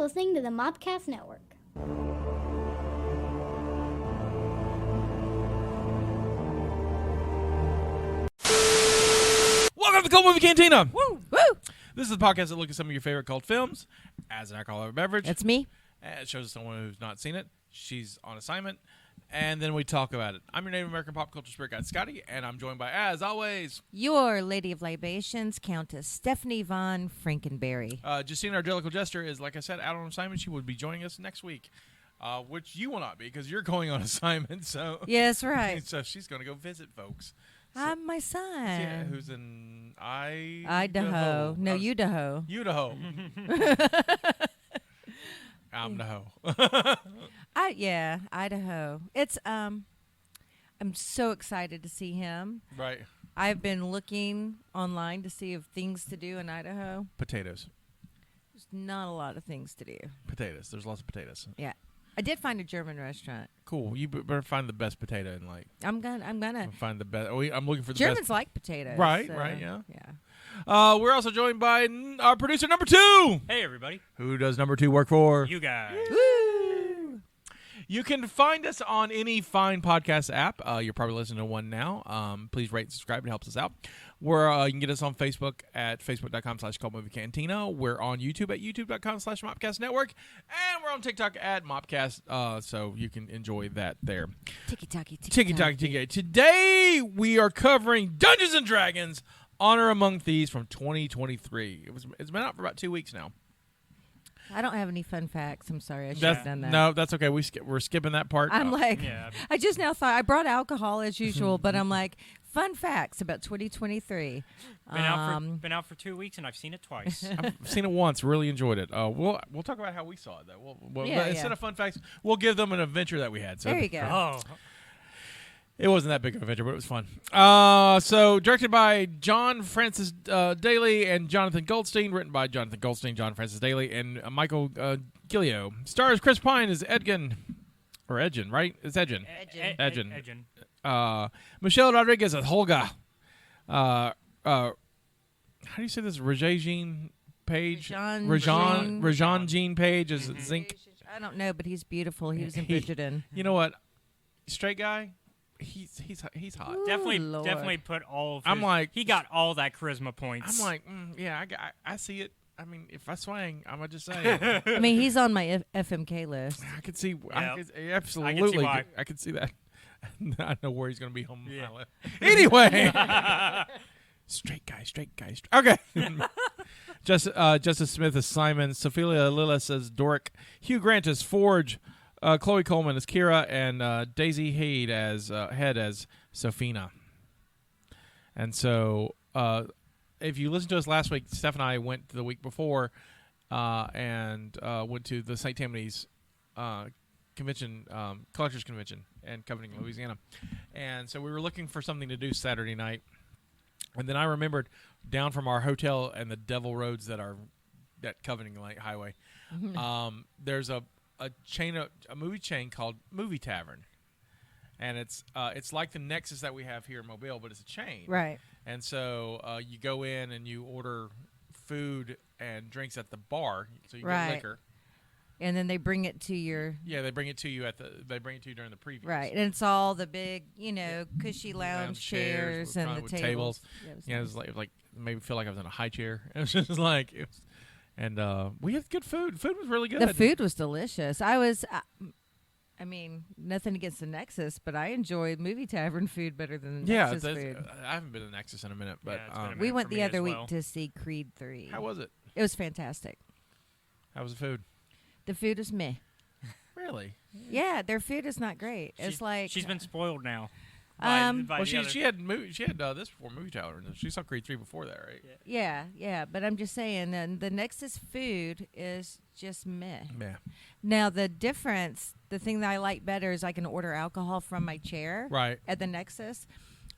You're listening to the Mobcast Network. Welcome to the Cult Movie Cantina. Woo! Woo! This is the podcast that looks at some of your favorite cult films as an alcoholic beverage. That's me. It shows someone who's not seen it. She's on assignment. And then we talk about it. I'm your Native American pop culture spirit guide, Scotty, and I'm joined by, as always, Your Lady of Libations, Countess Stephanie Von Frankenberry. Justine, our Jellicle Jester, is, like I said, out on assignment. She will be joining us next week, which you will not be because you're going on assignment. So Yes, right. So she's going to go visit folks. I'm my son. Yeah, who's in Idaho. No, Idaho. Idaho. I'm the hoe. Idaho. It's I'm so excited to see him. Right. I've been looking online to see if things to do in Idaho. Potatoes. There's not a lot of things to do. Potatoes. There's lots of potatoes. Yeah. I did find a German restaurant. Cool. You better find the best potato and I'm gonna find the best. I'm looking for the Germans best. like potatoes. Right, so, right, yeah. Yeah. We're also joined by our producer number 2. Hey, everybody. Who does number 2 work for? You guys. Woo! You can find us on any fine podcast app. You're probably listening to one now. Please rate and subscribe. It helps us out. You can get us on Facebook at facebook.com/Cult Movie Cantina. We're on YouTube at youtube.com/Mopcast Network. And we're on TikTok at Mopcast, so you can enjoy that there. Tiki-taki. Tiki-taki. Today, we are covering Dungeons & Dragons Honor Among Thieves from 2023. It's been out for about 2 weeks now. I don't have any fun facts. I'm sorry. I should have done that. No, that's okay. We're skipping that part. I'm like, Yeah. I just now thought I brought alcohol as usual, but I'm like, fun facts about 2023. Been out for 2 weeks, and I've seen it twice. I've seen it once. Really enjoyed it. We'll talk about how we saw it, though. Instead of fun facts, we'll give them an adventure that we had. So There you go. Oh. it wasn't that big of an adventure, but it was fun. So directed by John Francis Daley and Jonathan Goldstein, written by Jonathan Goldstein, John Francis Daley, and Michael Gillio. Stars Chris Pine as Edgin, right? It's Edgin. Edgin. Michelle Rodriguez as Holga. How do you say this? Rege-Jean Page? Rege-Jean Page as Zinc. I don't know, but he's beautiful. He was in Bridgerton. You know what? Straight guy. He's hot. Ooh, Lord. Definitely put all of his, I'm like, he got all that charisma points. I'm like, yeah, I see it. I mean, if I swang, I'm gonna just say. I mean, he's on my FMK list. I could see. Yep. Absolutely. I can see why. I could see that. I know where he's gonna be home. Yeah. Anyway, straight guy. Okay. Justice Smith as Simon. Sophia Lillis as Doric. Hugh Grant as Forge. Chloe Coleman as Kira, and Daisy Head as Sophina. And so, if you listened to us last week, Steph and I went the week before and went to the St. Tammany's convention, collectors convention in Covington, Louisiana. And so we were looking for something to do Saturday night. And then I remembered down from our hotel and the devil roads that Covington Highway, there's a movie chain called Movie Tavern, and it's like the Nexus that we have here in Mobile, but it's a chain, Right. And so you go in and you order food and drinks at the bar, so you get liquor, and then they bring it to your they bring it to you during the previews, right, and it's all the big cushy lounge chairs and the with tables. Yeah, it was like made me feel like I was in a high chair. It was just like it was. And we had good food. Food was really good. The food was delicious. I mean, nothing against the Nexus, but I enjoyed Movie Tavern food better than the Nexus food. I haven't been to the Nexus in a minute, but it's been a minute we went for the me other as week well. to see Creed 3. How was it? It was fantastic. How was the food? The food was meh. Really? Yeah, their food is not great. It's like she's been spoiled now. Well, she had this before Movie Tower. She saw Creed 3 before that, right? Yeah. But I'm just saying, the Nexus food is just meh. Yeah. Now the thing that I like better is I can order alcohol from my chair. Right. At the Nexus.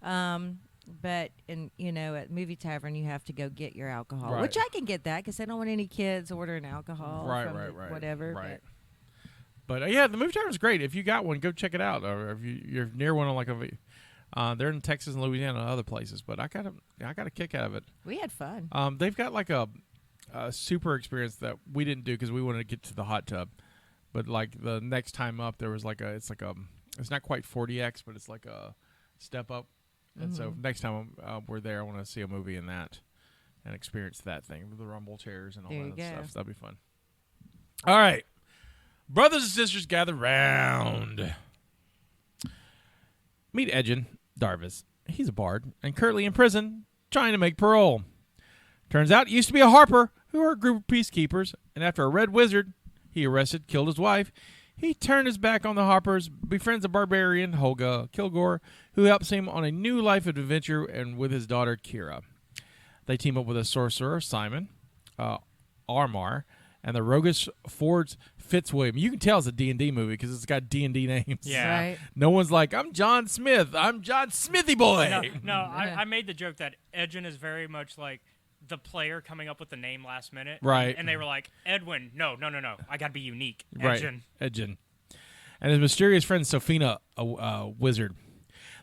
But at Movie Tavern you have to go get your alcohol, Right. which I can get that because I don't want any kids ordering alcohol. Right. Whatever. Right. But the Movie Tavern's great. If you got one, go check it out. Or if you're near one on they're in Texas and Louisiana and other places. But I got a kick out of it. We had fun. They've got like a super experience that we didn't do because we wanted to get to the hot tub. But like the next time up, there was it's not quite 40X, but it's like a step up. And so next time we're there, I want to see a movie in that and experience that thing with the rumble chairs and all that stuff. So that'd be fun. All right. Brothers and sisters gather round. Meet Edgin Darvis. He's a bard and currently in prison trying to make parole. Turns out he used to be a harper who are a group of peacekeepers, and after a red wizard he arrested killed his wife, he turned his back on the harpers, befriends a barbarian, Holga Kilgore, who helps him on a new life of adventure and with his daughter Kira. They team up with a sorcerer, Simon, Armar, and the roguish Forge Fitzwilliam. You can tell it's a D&D movie because it's got D&D names. Yeah. Right. No one's like, I'm John Smith. I'm John Smithy Boy. No, I made the joke that Edgin is very much like the player coming up with the name last minute. Right. And they were like, Edwin, no. I got to be unique. Edgin. Right. Edgin. And his mysterious friend, Sophina, a wizard.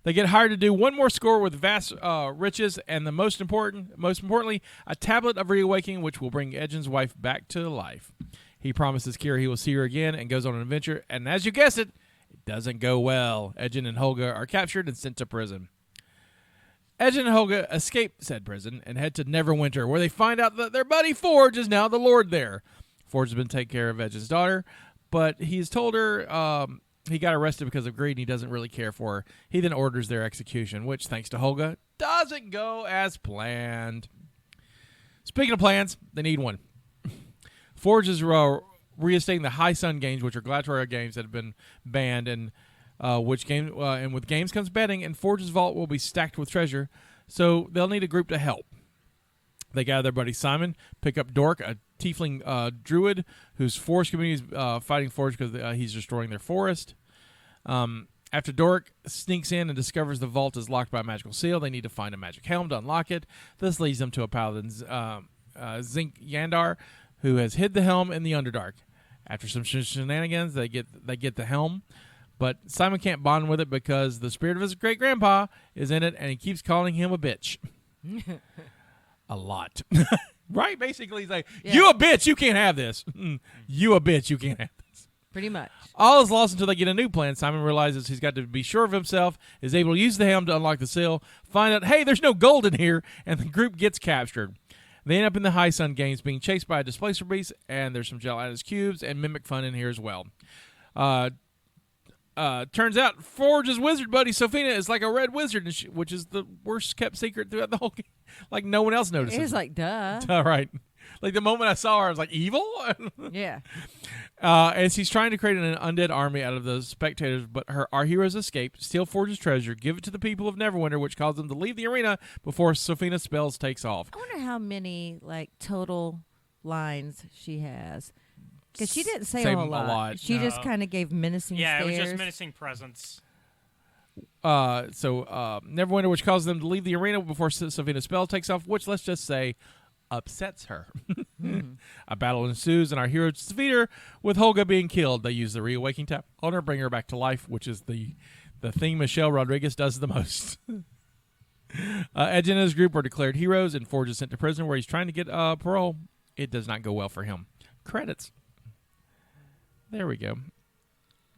They get hired to do one more score with vast riches and the most importantly, a tablet of reawakening, which will bring Edgin's wife back to life. He promises Kira he will see her again and goes on an adventure. And as you guessed it doesn't go well. Edgin and Holga are captured and sent to prison. Edgin and Holga escape said prison and head to Neverwinter, where they find out that their buddy Forge is now the lord there. Forge has been taking care of Edgin's daughter, but he's told her he got arrested because of greed and he doesn't really care for her. He then orders their execution, which, thanks to Holga, doesn't go as planned. Speaking of plans, they need one. Forge is reinstating the High Sun games, which are gladiatorial games that have been banned, and with games comes betting, and Forge's vault will be stacked with treasure, so they'll need a group to help. They gather their buddy Simon, pick up Dork, a tiefling druid whose forest community is fighting Forge because he's destroying their forest. After Dork sneaks in and discovers the vault is locked by a magical seal, they need to find a magic helm to unlock it. This leads them to a paladin, Zink Yandar, who has hid the helm in the Underdark. After some shenanigans, they get the helm, but Simon can't bond with it because the spirit of his great-grandpa is in it, and he keeps calling him a bitch. A lot. Right? Basically, he's like, you a bitch, you can't have this. You a bitch, you can't have this. Pretty much. All is lost until they get a new plan. Simon realizes he's got to be sure of himself, is able to use the helm to unlock the seal, find out, hey, there's no gold in here, and the group gets captured. They end up in the High Sun games being chased by a displacer beast, and there's some gelatinous cubes and mimic fun in here as well. Turns out Forge's wizard buddy Sophina is like a red wizard, which is the worst kept secret throughout the whole game. Like no one else notices. It's like, duh. All right. Like the moment I saw her, I was like, evil? Yeah. As he's trying to create an undead army out of the spectators, but our heroes escape, steal Forge's treasure, give it to the people of Neverwinter, which causes them to leave the arena before Sophina's spells takes off. I wonder how many total lines she has. Because she didn't say a whole lot. She just kind of gave menacing stares. Yeah, it was just menacing presence. Neverwinter, which causes them to leave the arena before Sophina's spell takes off, which, let's just say, upsets her. A battle ensues, and our hero defeat her, with Holga being killed. They use the reawakening tap on her, bring her back to life, which is the thing Michelle Rodriguez does the most. Edgin and his group are declared heroes, and Forge is sent to prison where he's trying to get parole. It does not go well for him. Credits. There we go.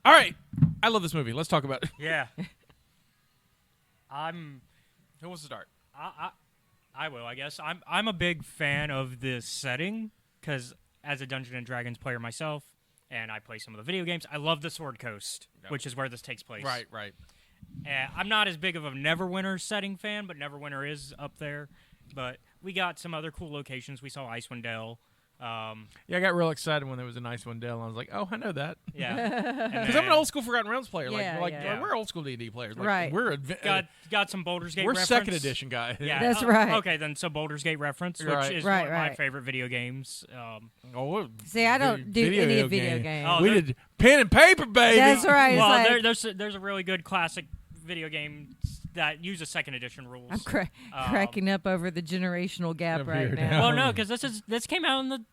All right. I love this movie. Let's talk about it. Yeah. Who wants to start? I will, I guess. I'm a big fan of this setting because as a Dungeons and Dragons player myself, and I play some of the video games, I love the Sword Coast, which is where this takes place. Right. I'm not as big of a Neverwinter setting fan, but Neverwinter is up there. But we got some other cool locations. We saw Icewind Dale. I got real excited when there was a nice one, Dale. I was like, "Oh, I know that." Yeah, because I'm an old school Forgotten Realms player. We're old school D&D players. Like, right. We're got some Baldur's Gate. We're reference. Second Edition guys. Yeah, that's right. Okay, then so Baldur's Gate reference, which is one of my favorite video games. See, I don't do any video games. We did pen and paper, baby. That's right. Well, there's a really good classic video game that use a second edition rules. I'm cracking up over the generational gap right now. Well, no, because this came out in the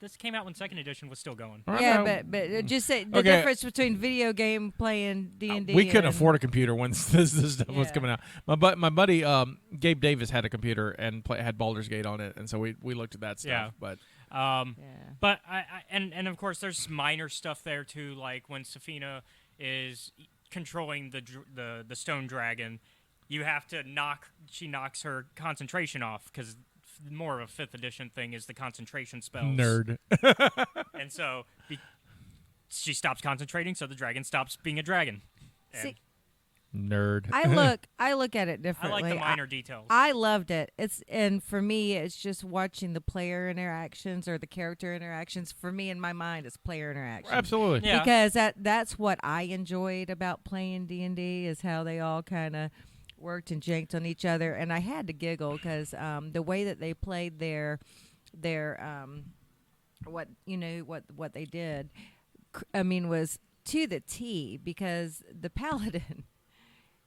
this came out when second edition was still going. Yeah, but just say the difference between video game playing D&D. We couldn't afford a computer when this stuff was coming out. My buddy Gabe Davis had a computer and had Baldur's Gate on it, and so we looked at that stuff. Yeah. But but and of course there's minor stuff there too, like when Safina is controlling the stone dragon, you have to she knocks her concentration off because more of a 5th edition thing is the concentration spells. Nerd. And so she stops concentrating, so the dragon stops being a dragon. See, nerd. I look at it I differently. like the minor details. I loved it. And for me, it's just watching the player interactions or the character interactions. For me, in my mind, it's player interactions. Absolutely. Yeah. Because that's what I enjoyed about playing D&D is how they all kind of worked and janked on each other, and I had to giggle because the way that they played their what they did, I mean, was to the T, because the paladin.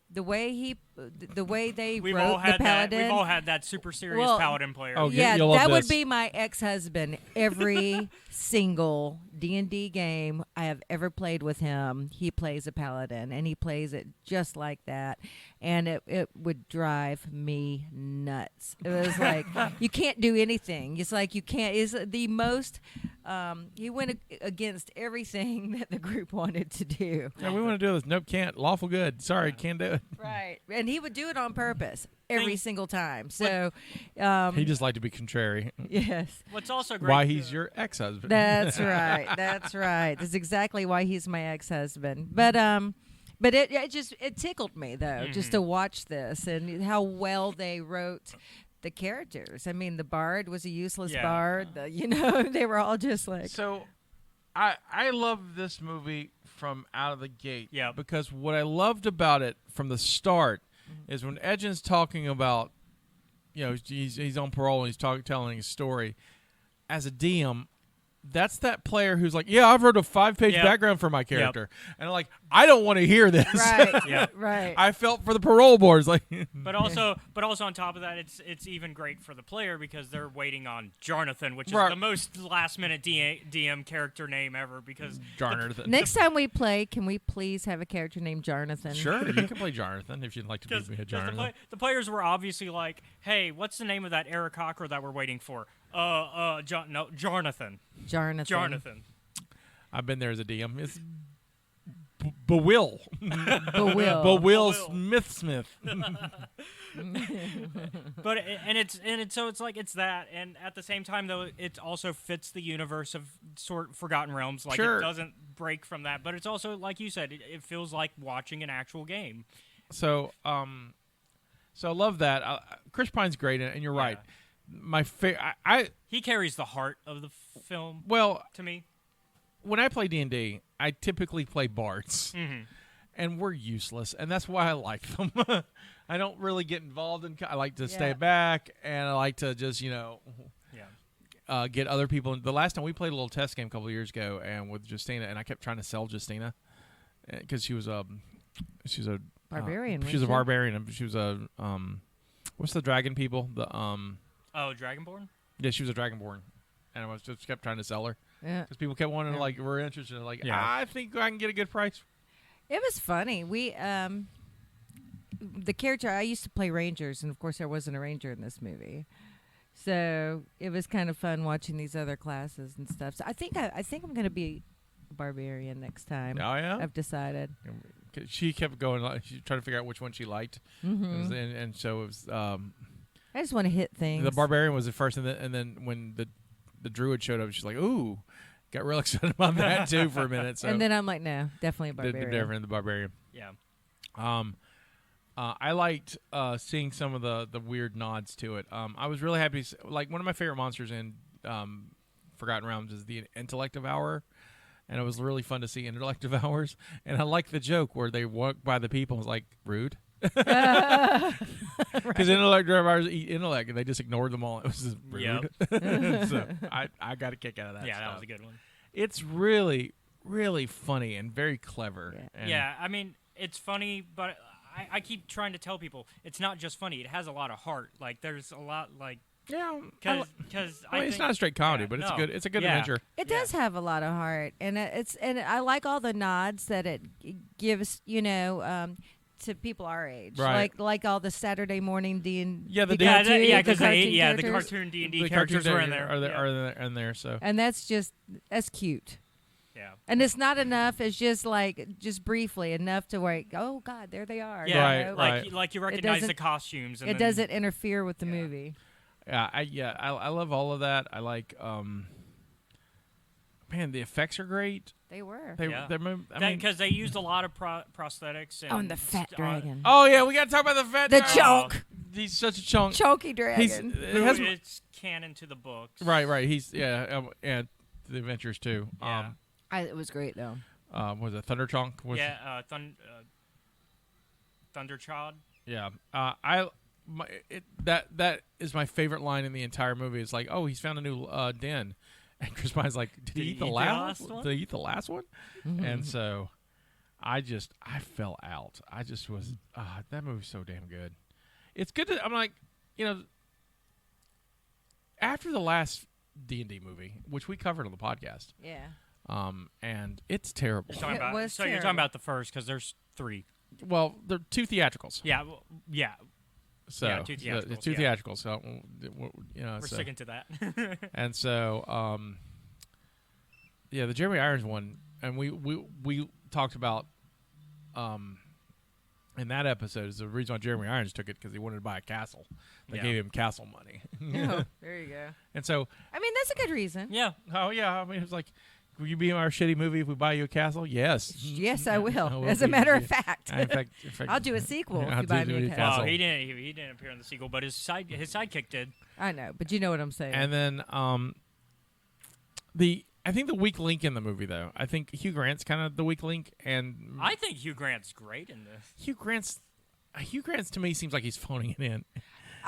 The way they we've wrote all had the paladin. We've all had that super serious paladin player. Oh, yeah, you'll love that would this. be my ex-husband. Every single D&D game I have ever played with him, he plays a paladin, and he plays it just like that. And it would drive me nuts. It was like, you can't do anything. It's like you can't. It's the most. He went against everything that the group wanted to do. Yeah, we want to do this. Nope, can't. Lawful good. Sorry, can't do it. Right, and he would do it on purpose every single time. So He just liked to be contrary. yes. What's also great? Why he's your ex-husband. That's right. That's right. That's exactly why he's my ex-husband. But it tickled me though, just to watch this and how well they wrote the characters. I mean, the bard was a useless bard. They were all just like. So, I love this movie from out of the gate. Yeah. Because what I loved about it from the start is when Edgin's talking about, he's on parole and he's telling his story. As a DM, that's that player who's like, yeah, I've wrote a 5-page background for my character. And I'm like, I don't want to hear this. Right. Right. I felt for the parole boards. But also on top of that, it's even great for the player because they're waiting on Jonathan, which is the most last-minute DM character name ever. Because Jonathan. Next time we play, can we please have a character named Jonathan? Sure, you can play Jonathan if you'd like to give me a Jonathan. The players were obviously like, hey, what's the name of that Eric Cocker that we're waiting for? Jonathan. Jonathan. I've been there as a DM. It's Bewill. Bewill. Smith. But it's like it's that, and at the same time though, it also fits the universe of Forgotten Realms. Like it doesn't break from that, but it's also like you said, it feels like watching an actual game. So I love that. Chris Pine's great, and you're right. My he carries the heart of the film. Well, to me, when I play D&D, I typically play bards, and we're useless, and that's why I like them. I don't really get involved in. I like to stay back, and I like to just get other people. The last time we played a little test game a couple of years ago, and with Justina, and I kept trying to sell Justina because she's a barbarian. She was a barbarian. She was a what's the dragon people? The Dragonborn. Yeah, she was a Dragonborn, and I was just kept trying to sell her. Yeah, because people kept wanting to were interested. I think I can get a good price. It was funny. We the character I used to play Rangers, and of course there wasn't a ranger in this movie, so it was kind of fun watching these other classes and stuff. So I think I'm going to be a barbarian next time. Oh yeah, I've decided. She kept going. She was trying to figure out which one she liked, and so it was. I just want to hit things. The barbarian was at first, and then when the druid showed up, she's like, "Ooh," got real excited about that too for a minute. So and then I'm like, "No, definitely a barbarian." The barbarian. Yeah. I liked seeing some of the weird nods to it. I was really happy. Like one of my favorite monsters in Forgotten Realms is the intellect devourer. And it was really fun to see intellect devourers. And I like the joke where they walk by the people and was like, rude. Because intellect devourers eat intellect, and they just ignored them all. It was just rude. Yep. So I got a kick out of that stuff. That was a good one. It's really, really funny and very clever. Yeah, I mean, it's funny, but I keep trying to tell people it's not just funny. It has a lot of heart. Like, there's a lot, like, Yeah, Because I mean, it's not a straight comedy, but it's a good adventure. It does have a lot of heart, and I like all the nods that it gives, to people our age, Right. like all the Saturday morning D&D. The cartoon D&D characters were in there. Are in there. So, and that's cute. Yeah. And it's not enough. It's just briefly enough to where, oh God, there they are. Yeah, right. Like you recognize the costumes. And it doesn't interfere with the movie. I love all of that. I like, man, the effects are great. They were. Because they used a lot of prosthetics. And the fat dragon. Oh yeah, we got to talk about the fat dragon. Chunk. He's such a chunk. Chunky dragon. It's canon to the books. Right. He's and the adventures too. Yeah. It was great though. Was it Thunder Chunk? Thunderchild. Yeah. That is my favorite line in the entire movie. It's like, oh, he's found a new den. And Chris Pine's like, did he eat the last one? Did he eat the last one? Mm-hmm. And so I fell out. I just was, that movie's so damn good. It's good I'm like, after the last D&D movie, which we covered on the podcast. Yeah. And it's terrible. You're talking about the first, because there's 3. Well, there are 2 theatricals. Yeah. So yeah, 2 theatricals. It's 2 theatricals. So we're sticking to that. And so, the Jeremy Irons one, and we talked about, in that episode, is the reason why Jeremy Irons took it, because he wanted to buy a castle. They gave him castle money. Oh, there you go. And so, I mean, that's a good reason. Yeah. Oh yeah. I mean, it's like, will you be in our shitty movie if we buy you a castle? Yes. Yes, I will. As a matter of fact. In fact, I'll do a sequel if you buy me a castle. Oh, he didn't appear in the sequel, but his sidekick did. I know, but you know what I'm saying. And then I think the weak link in the movie, though, I think Hugh Grant's kind of the weak link, and I think Hugh Grant's great in this. Hugh Grant's to me seems like he's phoning it in.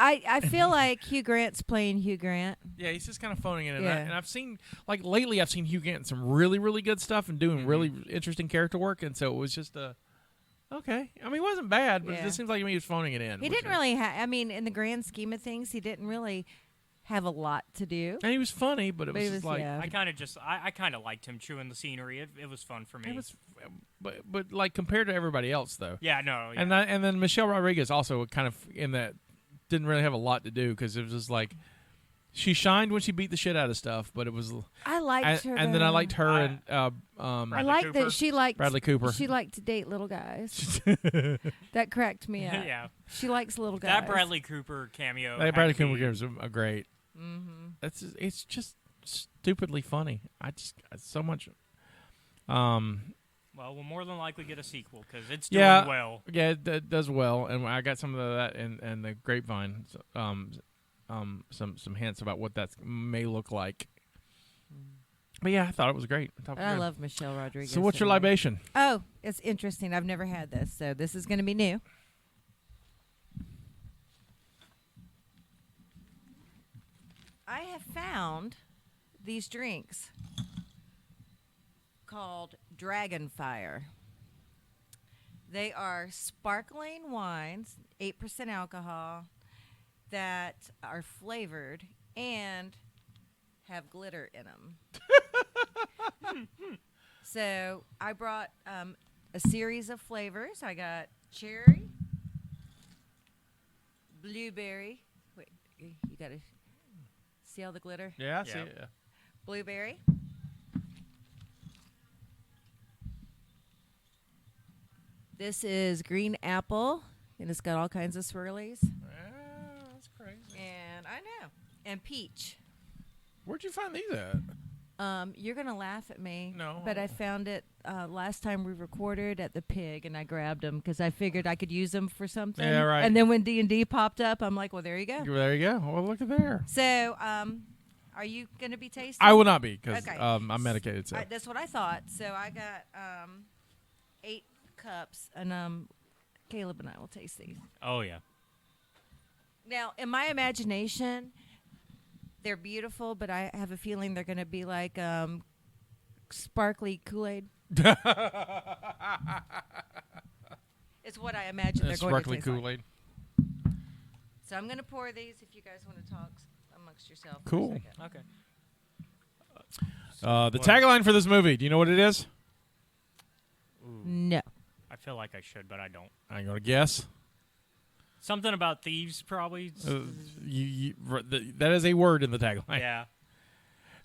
I feel like Hugh Grant's playing Hugh Grant. Yeah, he's just kind of phoning it in. Yeah. And I've seen, lately I've seen Hugh Grant in some really, really good stuff and doing really interesting character work, and so it was just okay. I mean, it wasn't bad, but it just seems like he was phoning it in. He didn't really in the grand scheme of things, he didn't really have a lot to do. And he was funny, but it was just like... Yeah. I kind of liked him chewing the scenery. It was fun for me. It was, but like, compared to everybody else, though. Yeah, no. Yeah. And then Michelle Rodriguez also kind of in that... didn't really have a lot to do, because it was just like she shined when she beat the shit out of stuff, but it was I liked her, and then I liked her and I liked that she liked Bradley Cooper. She liked to date little guys. That cracked me up. Yeah, she likes little guys. That Bradley Cooper cameo. That Bradley Cooper gives a great. Mm-hmm. It's just stupidly funny. It's so much. Well, we'll more than likely get a sequel, because it's doing well. Yeah, it does well, and I got some of that in the grapevine. Some hints about what that may look like. But yeah, I thought it was great. I love Michelle Rodriguez. So, what's your libation? Oh, it's interesting. I've never had this, so this is going to be new. I have found these drinks called Dragonfire. They are sparkling wines, 8% alcohol, that are flavored and have glitter in them. So I brought a series of flavors. I got cherry, blueberry. Wait, you got to see all the glitter? Yeah, I see it. Yeah. Blueberry. This is green apple, and it's got all kinds of swirlies. That's crazy. And I know. And peach. Where'd you find these at? You're going to laugh at me. No. But I found it last time we recorded at the Pig, and I grabbed them because I figured I could use them for something. Yeah, right. And then when D&D popped up, I'm like, well, there you go. There you go. Well, look at there. So, are you going to be tasting? I will not be, because Okay. I'm medicated. So. That's what I thought. So I got 8 cups, and Caleb and I will taste these. Oh, yeah. Now, in my imagination, they're beautiful, but I have a feeling they're going to be like sparkly Kool-Aid. It's what I imagine they're going to taste Sparkly Kool-Aid. like. So I'm going to pour these if you guys want to talk amongst yourself. Cool. For a second. Okay. The tagline for this movie. Do you know what it is? Ooh, No. I feel like I should, but I don't. I'm gonna guess. Something about thieves, probably. That is a word in the tagline. Yeah.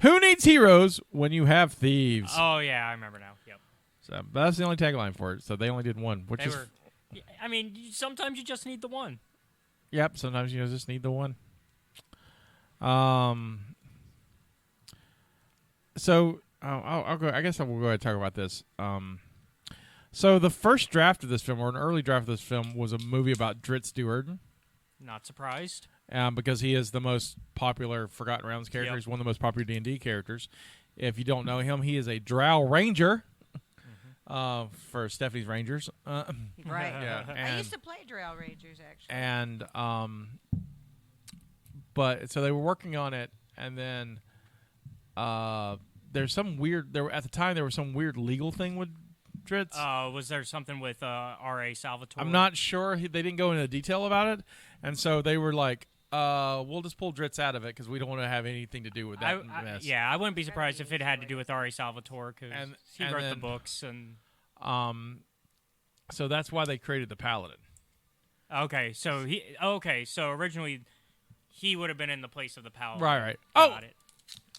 Who needs heroes when you have thieves? Oh yeah, I remember now. Yep. So that's the only tagline for it. So they only did one, which They is were. I mean, sometimes you just need the one. yep. Sometimes you just need the one. So I'll go. I guess I will go ahead and talk about this. So the first draft of this film, or an early draft of this film, was a movie about Dritz Stewart. Not surprised. Because he is the most popular Forgotten Realms character. Yep. He's one of the most popular D&D characters. If you don't know him, he is a Drow Ranger for Stephanie's Rangers. Right. Yeah, I and, used to play Drow Rangers, actually. and but so they were working on it, and then there's some weird. At the time there was some weird legal thing with Dritz. Was there something with R.A. Salvatore? I'm not sure. They didn't go into detail about it, and so they were like, we'll just pull Dritz out of it because we don't want to have anything to do with that mess. Yeah, I wouldn't be surprised if it had to do with R.A. Salvatore because he wrote the then, books and. So that's why they created the Paladin. Okay, so so originally he would have been in the place of the Paladin. Right. Got it.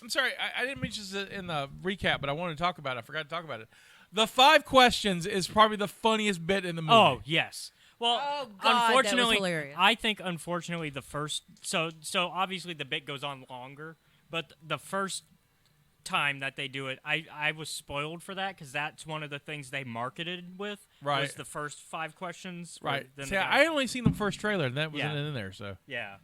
I'm sorry, I didn't mention this in the recap, but I wanted to talk about it. I forgot to talk about it. The 5 questions is probably the funniest bit in the movie. Oh yes. Well, Oh, God, that was unfortunately, hilarious. I think unfortunately the first so obviously the bit goes on longer, but the first time that they do it, I was spoiled for that because that's one of the things they marketed with. Right. Was the first 5 questions. Right. Then See, I only seen the first trailer, and that wasn't Yeah. in there. So. Yeah.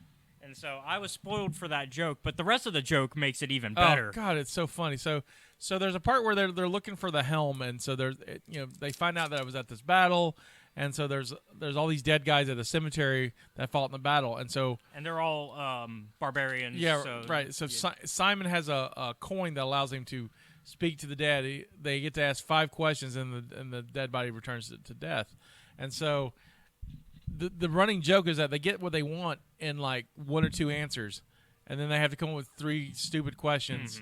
And so I was spoiled for that joke, but the rest of the joke makes it even better. Oh God, it's so funny. So there's a part where they're looking for the helm, and so they find out that it was at this battle, and so there's all these dead guys at the cemetery that fought in the battle, and so And they're all barbarians. yeah, so, right. So Simon has a coin that allows him to speak to the dead. They get to ask 5 questions, and the dead body returns to death, and so. The running joke is that they get what they want in like 1 or 2 answers, and then they have to come up with 3 stupid questions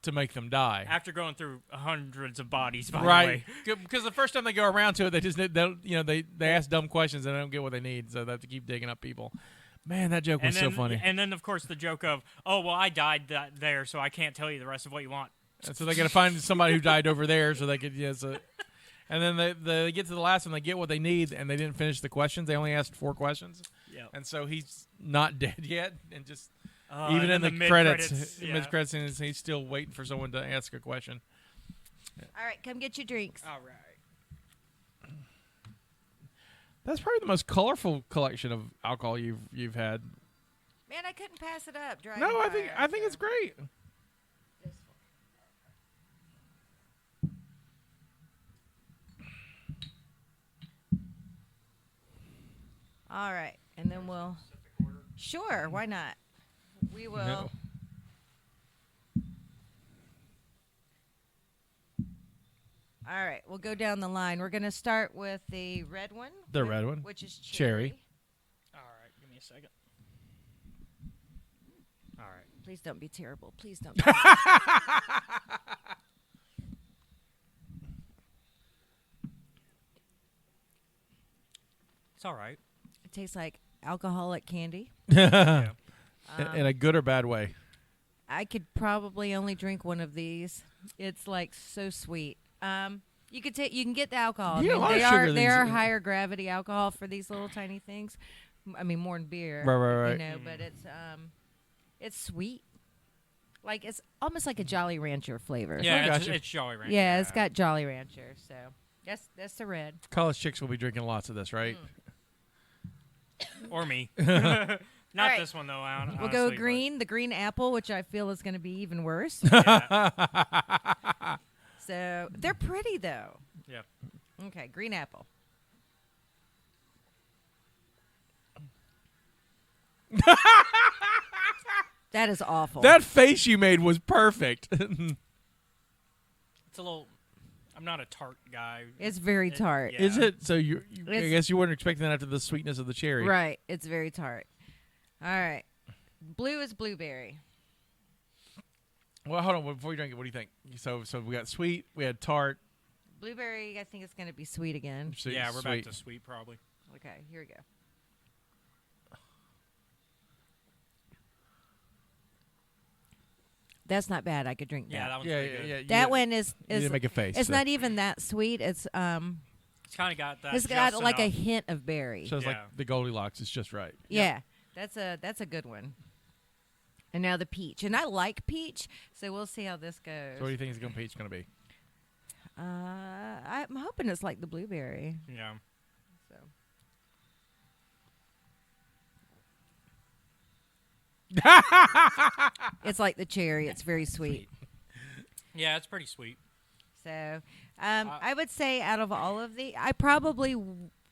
to make them die. After going through hundreds of bodies, by Right, the way. because the first time they go around to it, they ask dumb questions and they don't get what they need, so they have to keep digging up people. Man, that joke was so funny. And then, of course, the joke of, oh, well, I died there, so I can't tell you the rest of what you want. And so they got to find somebody who died over there, so they could and then they get to the last one, they get what they need, and they didn't finish the questions. They only asked 4 questions. Yep. And so he's not dead yet, and just and even in the mid-credits, mid-credits, and he's still waiting for someone to ask a question. All right, come get your drinks. All right. That's probably the most colorful collection of alcohol you've had. Man, I couldn't pass it up. Dragon No, I Fire, think so. it's great. All right, and then we'll. Sure, why not? We will. No. All right, we'll go down the line. We're going to start with the red one. The red one. Which is Cherry. All right. Give me a second. All right. Please don't be terrible. Please don't. Be It's all right. It tastes like alcoholic candy. In a good or bad way. I could probably only drink one of these. It's like so sweet. You can get the alcohol. Yeah, a lot of they sugar are in they these. are higher gravity alcohol for these little tiny things. I mean more than beer. Right. You know, but it's sweet. Like it's almost like a Jolly Rancher flavor. Yeah, gotcha. it's Jolly Rancher. Yeah, it's got Jolly Rancher. So that's the red. College chicks will be drinking lots of this, right? Or me. Not right. this one, though. We'll go green, the green apple, which I feel is going to be even worse. Yeah. So they're pretty though. Yeah. Okay, green apple. That is awful. That face you made was perfect. It's a little. I'm not a tart guy. It's very tart. yeah. Is it? So I It's- guess you weren't expecting that after the sweetness of the cherry. Right. It's very tart. All right. Blue is blueberry. Well, hold on. Before you drink it, what do you think? So we got sweet. We had tart. Blueberry, I think it's going to be sweet again. Yeah, we're back sweet. to sweet probably. Okay, here we go. That's not bad. I could drink Yeah, that. that one's pretty good. Yeah. That one is You didn't make a face. it's so. not even that sweet. It's It's kind of got that. it's got just like a enough. hint of berry. So it's like Yeah. the Goldilocks. It's just right. Yeah, that's a good one. And now the peach, and I like peach, so we'll see how this goes. So what do you think is peach going to be? I'm hoping it's like the blueberry. Yeah. So it's like the cherry. It's very sweet. Yeah, it's pretty sweet. So I would say out of all of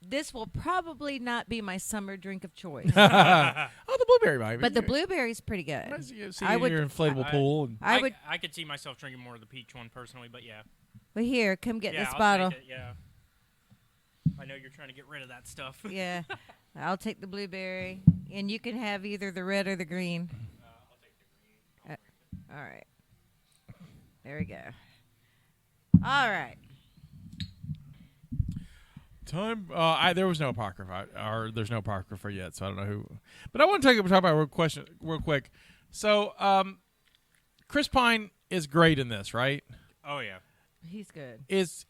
this will probably not be my summer drink of choice. Oh, the blueberry might be. But the blueberry's pretty good. Nice to see I in would- your inflatable I- pool. And I could see myself drinking more of the peach one personally, but yeah. But here, come get Yeah, this I'll bottle. take it, yeah. I know you're trying to get rid of that stuff. Yeah, I'll take the blueberry, and you can have either the red or the green. I'll take the green. All right. There we go. All right. time. There was no apocrypha, or there's no apocrypha yet, so I don't know who. But I want to talk about a question real quick. So, Chris Pine is great in this, right? Oh yeah. He's good. Is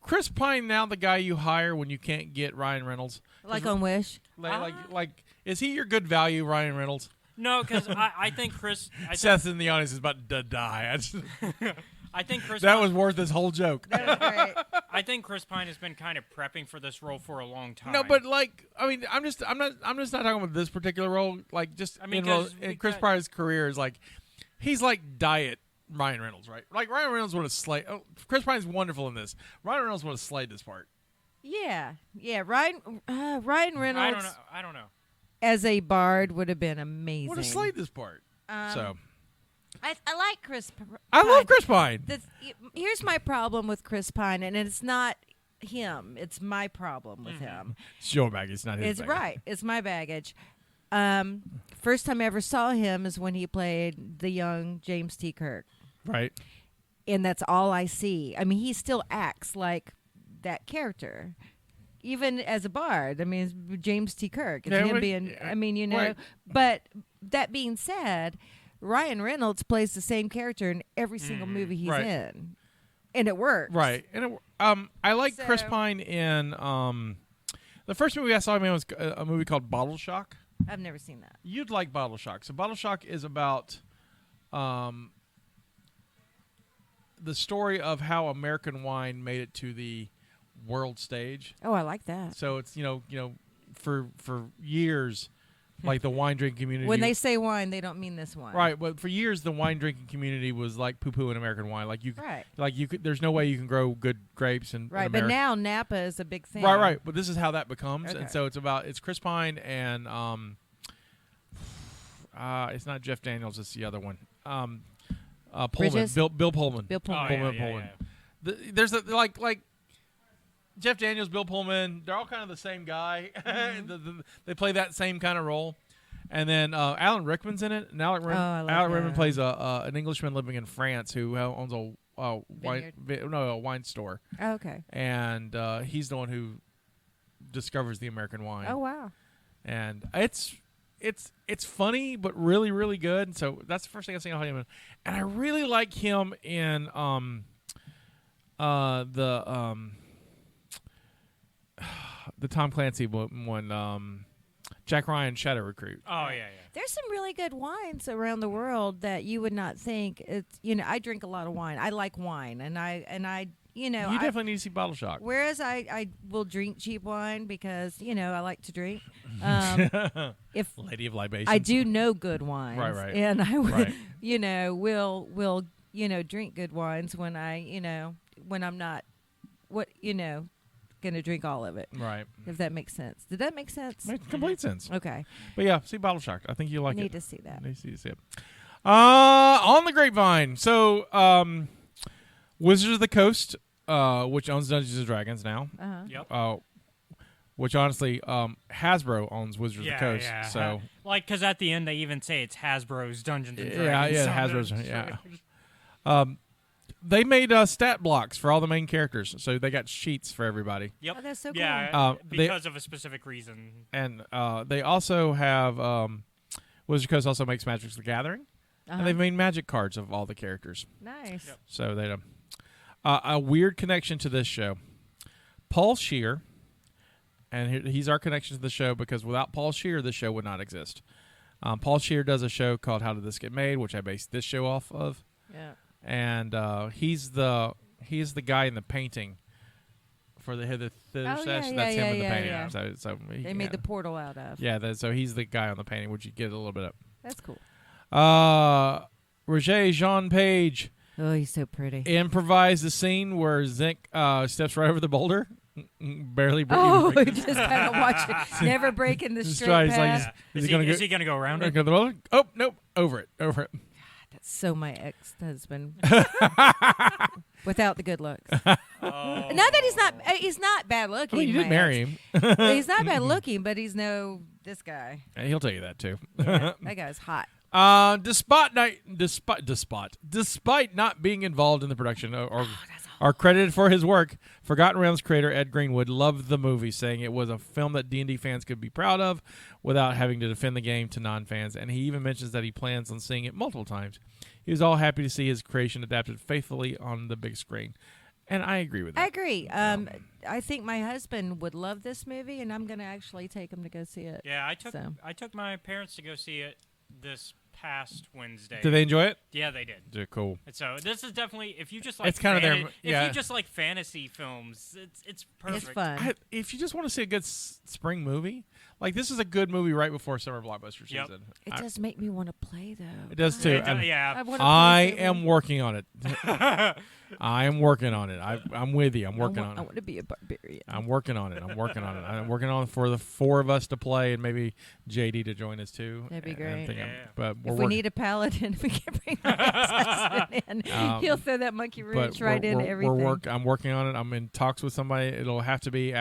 Chris Pine now the guy you hire when you can't get Ryan Reynolds? Like on Wish. Like, is he your good value, Ryan Reynolds? No, because I think Chris. Seth in the audience is about to die. I think Chris. That was worth this whole joke. That was great. I think Chris Pine has been kind of prepping for this role for a long time. No, but like, I mean, I'm just not talking about this particular role. Like, just I mean, in Chris Pine's career is like, he's like diet Ryan Reynolds, right? Like Ryan Reynolds would have slayed. Oh, Chris Pine's wonderful in this. Ryan Reynolds would have slayed this part. Yeah. Ryan Reynolds I don't know. as a bard would have been amazing. Would have slayed this part. So I like Chris Pine. I love Chris Pine. Here's my problem with Chris Pine, and it's not him. It's my problem with him. It's your baggage, it's not his. It's baggage. right. It's my baggage. First time I ever saw him is when he played the young James T. Kirk. Right. And that's all I see. I mean, he still acts like that character. Even as a bard. I mean, it's James T. Kirk. It's him being, I mean, you know. Right. But that being said, Ryan Reynolds plays the same character in every single movie he's Right. in. And it works. Right. And I like Chris So- Pine in the first movie I saw him in was a movie called Bottle Shock. I've never seen that. You'd like Bottle Shock. So Bottle Shock is about the story of how American wine made it to the world stage. Oh, I like that. So it's you know for years, like the wine drinking community. When they say wine, they don't mean this wine. right, but for years the wine drinking community was like poo-poo in American wine. Like you, Right. like you could. There's no way you can grow good grapes in Right, in but America. now Napa is a big thing. Right. But this is how that becomes, Okay. and so it's Chris Pine and it's not Jeff Daniels, it's the other one. Pullman, Bridges? Bill Pullman. Bill Pullman. Oh, Pullman. yeah. There's like Jeff Daniels, Bill Pullman. They're all kind of the same guy. They play that same kind of role. And then Alan Rickman's in it. And I love Alan Rickman that. plays an Englishman living in France who owns a wine store. Oh, okay. And he's the one who discovers the American wine. Oh, wow. And it's funny but really, really good. And so that's the first thing I've seen him in. And I really like him in the Tom Clancy one, Jack Ryan Shadow Recruit. Oh yeah. There's some really good wines around the world that you would not think. It's I drink a lot of wine. I like wine, and I You definitely need to see Bottle Shock. Whereas I will drink cheap wine because I like to drink. If Lady of Libations. I do know good wines, Right. and I would, Right. will drink good wines when when I'm not going to drink all of it. Right. If that makes sense. Did that make sense? Makes complete sense. Okay. But yeah, see Bottle Shock. I think you like Need it. to see that. Need to see it. On the Grapevine. So, Wizards of the Coast, which owns Dungeons and Dragons now. Uh-huh. Yep. which honestly, Hasbro owns Wizards of the Coast. Yeah. So Like, because at the end they even say it's Hasbro's Dungeons and Dragons. yeah, Hasbro's, yeah. They made stat blocks for all the main characters, so they got sheets for everybody. Yep. Oh, that's so cool. Yeah, because of a specific reason. And they also have Wizards of the Coast also makes Magic the Gathering, and they've made Magic cards of all the characters. Nice. Yep. So they a weird connection to this show. Paul Scheer, and he's our connection to the show because without Paul Scheer, the show would not exist. Paul Scheer does a show called How Did This Get Made, which I based this show off of. Yeah. And he's the guy in the painting for the Hither session. That's him in the painting. Yeah. So They made the portal out of. Yeah, so he's the guy on the painting, which you get a little bit of. That's cool. Rege-Jean Page Oh, he's so pretty. improvised the scene where Zink steps right over the boulder, barely. Oh, breaking just kind of watch it. Never breaking the Just straight try, he's like, path. Is Is he gonna go around it? go the boulder? Oh, nope, over it. That's so my ex-husband. Without the good looks. Oh. Not that he's not bad looking. Well, you did my marry ex. him. He's not bad looking, but he's this guy. And he'll tell you that too. Yeah, that guy's hot. Despite not being involved in the production or credited for his work, Forgotten Realms creator Ed Greenwood loved the movie, saying it was a film that D&D fans could be proud of without having to defend the game to non-fans, and he even mentions that he plans on seeing it multiple times. He was all happy to see his creation adapted faithfully on the big screen, and I agree with that. I agree. I think my husband would love this movie, and I'm going to actually take him to go see it. Yeah, So. I took my parents to go see it this past Wednesday. Did they enjoy it? Yeah, they did. They're cool. And so this is definitely if you just like It's kind of their if you just like fantasy films, it's perfect. It's fun. If you just want to see a good spring movie, like this is a good movie right before summer blockbuster Yep. season. It does make me want to play, though. It does too. Yeah, And yeah. I am working on it. I am working on it. I'm with you. I'm working on I it. want to be a barbarian. I'm working on it. I'm working on it for the four of us to play and maybe JD to join us too. That'd be And great. thinking- Yeah. But we're If we working- need a paladin, we can bring my ex-husband in. He'll throw that monkey but wrench right into everything. I'm working on it. I'm in talks with somebody. It'll have to be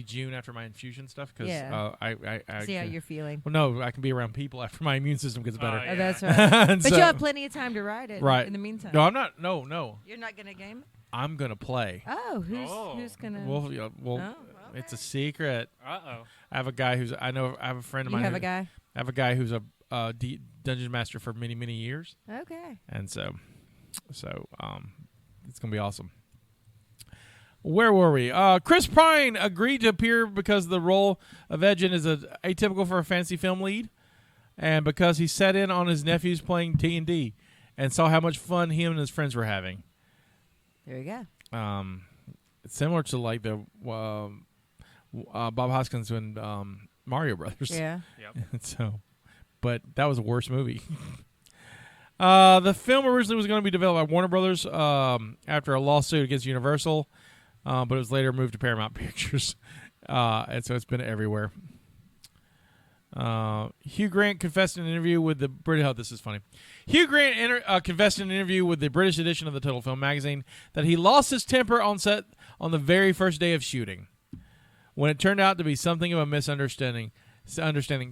June after my infusion stuff because Yeah. I See how you're feeling. Well, no, I can be around people after my immune system gets better. Yeah. Oh, that's right. And But so- you have plenty of time to ride it right in the meantime. No, I'm not. No. You're not going to game it? I'm gonna play. Oh, who's going to... Well, Oh, it's a secret. Uh-oh. I have a guy who's I have a friend of You mine. have a guy? I have a guy who's a dungeon master for many years, Okay. and so it's gonna be awesome. Where were we? Chris Pine agreed to appear because the role of Rege-Jean is atypical for a fantasy film lead, and because he sat in on his nephews playing D&D and saw how much fun him and his friends were having. There you go. It's similar to like the Bob Hoskins in Mario Brothers. Yeah. Yep. So, but that was a worse movie. The film originally was going to be developed by Warner Brothers after a lawsuit against Universal, but it was later moved to Paramount Pictures, and so it's been everywhere. Hugh Grant confessed in an interview with the British. Oh, this is funny. Hugh Grant confessed in an interview with the British edition of the Total Film magazine that he lost his temper on set on the very first day of shooting, when it turned out to be something of a misunderstanding.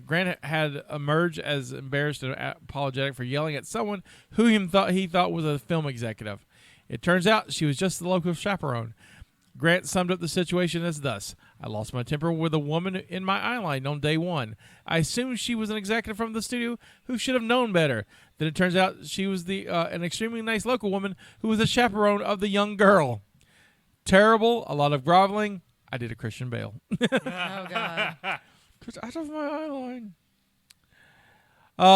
Grant had emerged as embarrassed and apologetic for yelling at someone who he thought was a film executive. It turns out she was just the local chaperone. Grant summed up the situation as thus: I lost my temper with a woman in my eyeline on day one. I assumed she was an executive from the studio who should have known better. Then it turns out she was an extremely nice local woman who was a chaperone of the young girl. Terrible, a lot of groveling. I did a Christian Bale. Oh, God. Out of my eyeline.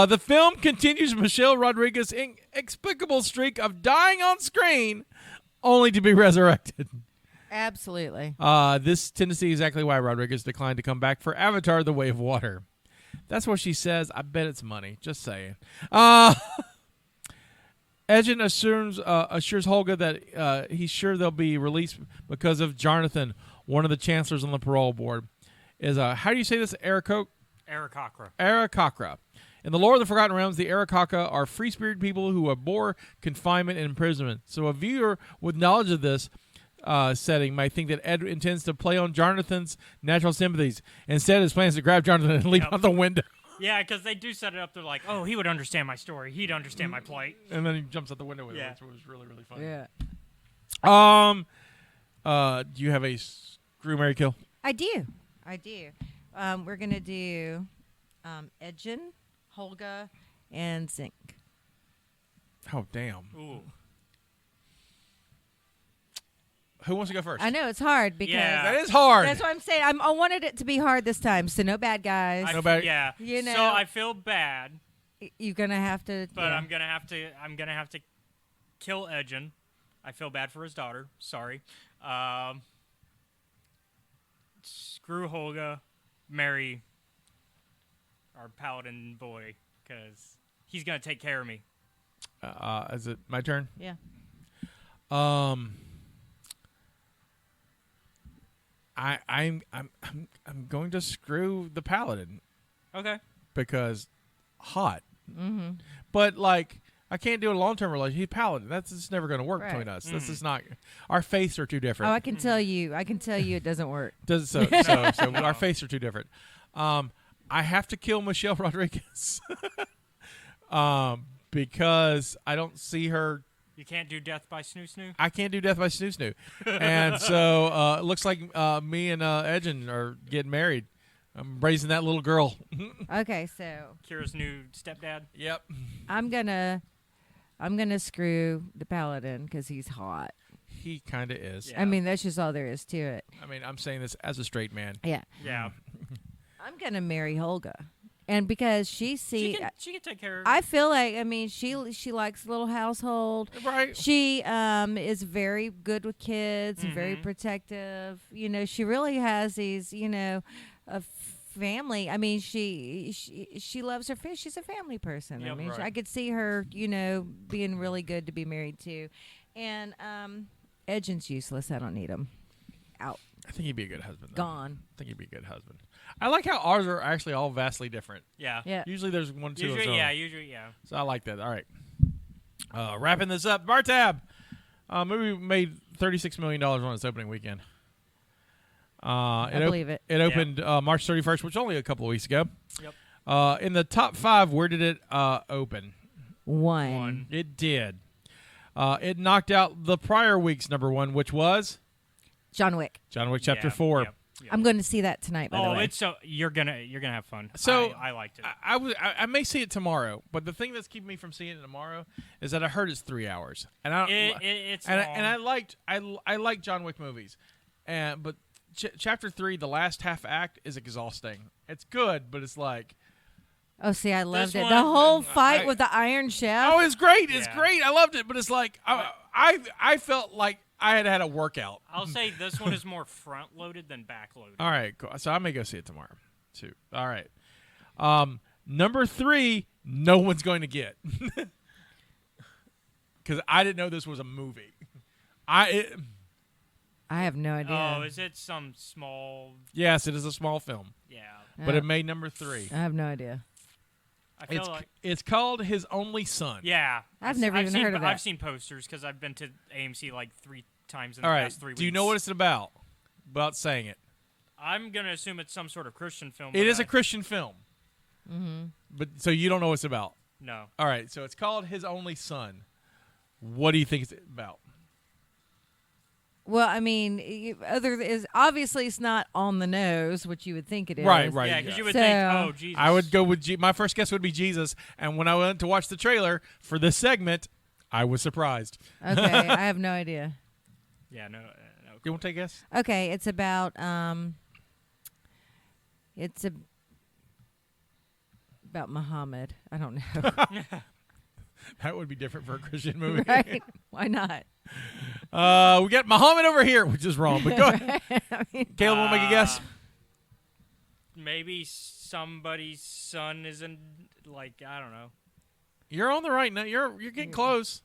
The film continues Michelle Rodriguez's inexplicable streak of dying on screen, only to be resurrected. Absolutely. This tendency is exactly why Rodriguez declined to come back for Avatar: The Way of Water. That's what she says. I bet it's money. Just saying. Rege-Jean assures Holga that he's sure they'll be released because of Jonathan, one of the chancellors on the parole board. How do you say this? Aarakocra. In the lore of the Forgotten Realms, the Aarakocra are free-spirited people who abhor confinement and imprisonment. So a viewer with knowledge of this setting might think that Ed intends to play on Jonathan's natural sympathies. Instead, his plan is to grab Jonathan and leap out the window. Yeah, because they do set it up. They're like, oh, he would understand my story. He'd understand my plight. And then he jumps out the window with it, Yeah. which was really, really funny. Yeah. Do you have a screw, marry, kill? I do. We're going to do Edgen, Holga, and Zink. Oh, damn. Ooh. Who wants to go first? I know it's hard because Yeah. That is hard. that's what I'm saying. I wanted it to be hard this time, so no bad guys. Yeah. You know. So I feel bad, You're gonna have to. but yeah. I'm gonna have to kill Edgen. I feel bad for his daughter. Sorry. Screw Holga, marry our paladin boy, because he's gonna take care of me. Is it my turn? Yeah. I'm going to screw the paladin Okay. because hot. Mm-hmm. But like I can't do a long-term relationship. He's paladin. That's just never going to work Right. between us. This is not. Our faiths are too different. Oh, I can tell you. It doesn't work. So our faiths are too different. I have to kill Michelle Rodriguez because I don't see her. You can't do death by snoo snoo. I can't do death by snoo snoo, and so it looks like me and Edgen are getting married. I'm raising that little girl. Okay, so Kira's new stepdad. Yep. I'm gonna screw the paladin because he's hot. He kind of is. Yeah. I mean, that's just all there is to it. I mean, I'm saying this as a straight man. Yeah. Yeah. I'm gonna marry Holga, and because she She can take care of I feel like she likes a little household. Right. She is very good with kids and very protective. You know, she really has these. You know, a family. I mean, she loves her fish. She's a family person. I Yep, mean, right. I could see her. You know, being really good to be married to, and Edgen's useless. I don't need him. Out. I think he'd be a good husband. Though. Gone. I think he'd be a good husband. I like how ours are actually all vastly different. Yeah. Yeah. Usually there's one, two, Usually, and so yeah. on. Usually, yeah. So I like that. All right. Wrapping this up. Bar tab. Movie made $36 million on its opening weekend. I believe it. It opened March 31st, which was only a couple of weeks ago. Yep. In the top 5, where did it open? One. It did. It knocked out the prior week's number 1, which was John Wick. John Wick Chapter Yeah, 4. yep, yep. I'm going to see that tonight. By the Oh, way. it's so you're gonna have fun. So I liked it. I may see it tomorrow, but the thing that's keeping me from seeing it tomorrow is that I heard it's 3 hours, and I don't, It's and long. I like John Wick movies, but Chapter 3, the last half act is exhausting. It's good, but it's like Oh, see, I loved it. one- The whole fight I- with the Iron Chef. oh, it's great, it's Yeah. great, I loved it, but it's like I felt like I had a workout. I'll say this one is more front loaded than back loaded. All right, cool. So I may go see it tomorrow too. All right. Number 3, no one's going to get because I didn't know this was a movie. I have no idea. Oh, is it some small? Yes, it is a small film, Yeah. but it made number 3. I have no idea. I feel like. It's called His Only Son. Yeah. I've never even seen, heard of that. I've seen posters because I've been to AMC like 3 times in All the right. past 3 weeks. Do you know what it's about? Without saying it, I'm gonna assume it's some sort of Christian film. it but is I- a Christian film. Mm-hmm. But so you don't know what it's about. No. All right. So it's called His Only Son. What do you think it's about? Well, I mean, is obviously it's not on the nose, which you would think it is. Right. Yeah, because you would So- think, oh, Jesus. I would go with my first guess would be Jesus, and when I went to watch the trailer for this segment, I was surprised. Okay, I have no idea. Yeah. No. You want to take a guess? Okay, it's about about Muhammad. I don't know. That would be different for a Christian movie. Right? Why not? We got Muhammad over here, which is wrong. But go ahead. I mean, Caleb, want to make a guess? Maybe somebody's son isn't like I don't know. You're on the right now. You're getting close.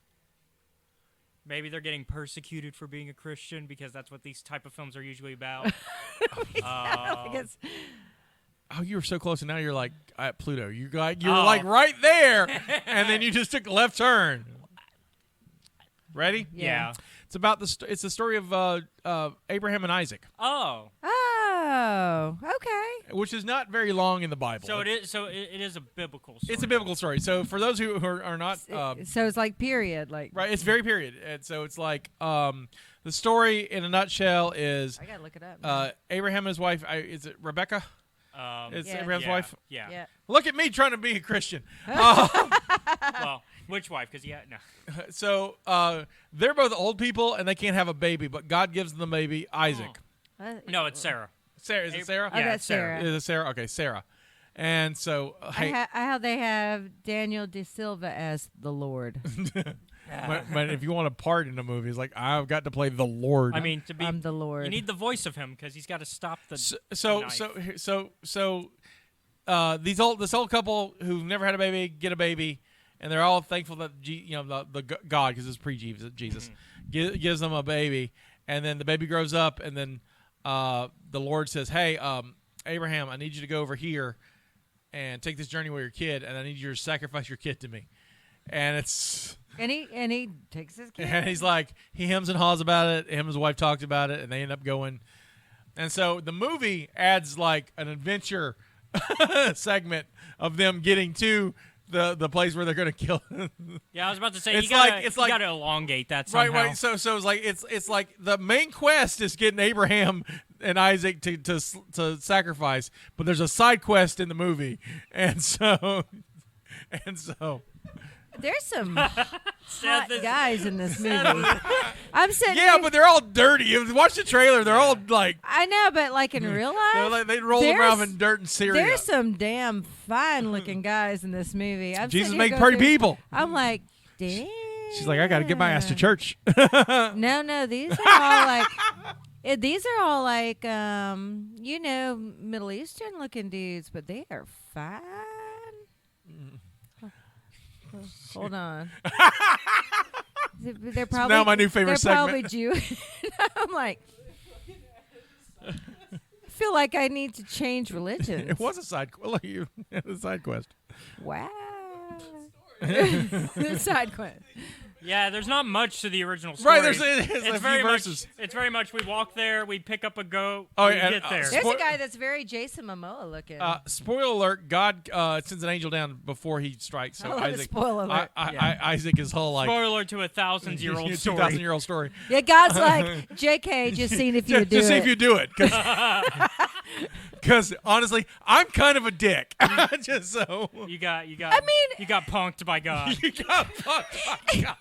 Maybe they're getting persecuted for being a Christian because that's what these type of films are usually about. I guess Oh, you were so close, and now you're like at Pluto. You were like Oh. right there, and then you just took a left turn. Ready? Yeah. It's about it's the story of Abraham and Isaac, Oh, Oh, okay. which is not very long in the Bible. so it is. So it is a biblical story. It's a biblical story. So for those who are not So it's like period, like right, it's very period, and so it's like the story in a nutshell is I gotta look it up. Abraham and his wife. Is it Rebecca? It's Yeah. Abraham's yeah, wife. Yeah. Yeah. Look at me trying to be a Christian. Well, which wife? Because no. So they're both old people and they can't have a baby, but God gives them the baby, Isaac. No, it's Sarah. Sarah, is it Sarah? Oh, Yeah, that's it's Sarah. Sarah. Is it Sarah? Okay, Sarah. And so, hey, How they have Daniel De Silva as the Lord. but if you want a part in the movie, it's like I've got to play the Lord. I mean, to be I'm the Lord. you need the voice of him because he's got to stop the. This old couple who've never had a baby get a baby, and they're all thankful that the God, because it's Jesus gives them a baby, and then the baby grows up, and then the Lord says, "Hey, Abraham, I need you to go over here and take this journey with your kid, and I need you to sacrifice your kid to me." And it's and he takes his kid. and he's like, he hems and haws about it. Him and his wife talked about it, and they end up going. And so the movie adds like an adventure segment of them getting to the place where they're going to kill. Yeah, I was about to say It's you like- got to elongate that somehow. Right. So it's like it's like the main quest is getting Abraham and Isaac to sacrifice, but there's a side quest in the movie, and so. There's some Seth hot is- guys in this movie. I'm sitting Yeah, here- but they're all dirty. If you watch the trailer, they're all like I know, but like in real life, they roll around there's- in dirt and Syria. there's some damn fine-looking guys in this movie. I'm Jesus sitting make here pretty going through- people. I'm like, damn. She's like, I got to get my ass to church. No, these are all like, these are all like, Middle Eastern looking dudes, but they are fine. Hold on. They're probably now my new favorite they're segment. probably Jewish. I'm like, I feel like I need to change religions. It was a side quest. Wow. Side quest. Yeah, there's not much to the original story. Right, there's a few very verses. much. It's very much. We walk there, we pick up a goat, Oh, we yeah, get there. There's Spo- a guy that's very Jason Momoa looking. Spoiler alert: God sends an angel down before he strikes. So I love the Isaac, spoiler alert. Isaac is whole like Spoiler to a 1,000-year-old story. 2,000-year-old story. Yeah, God's like, JK, just seeing if you would do Just see it. if you do it, because honestly, I'm kind of a dick. Just so You got. I mean- you got punked by God. you got fucked by God.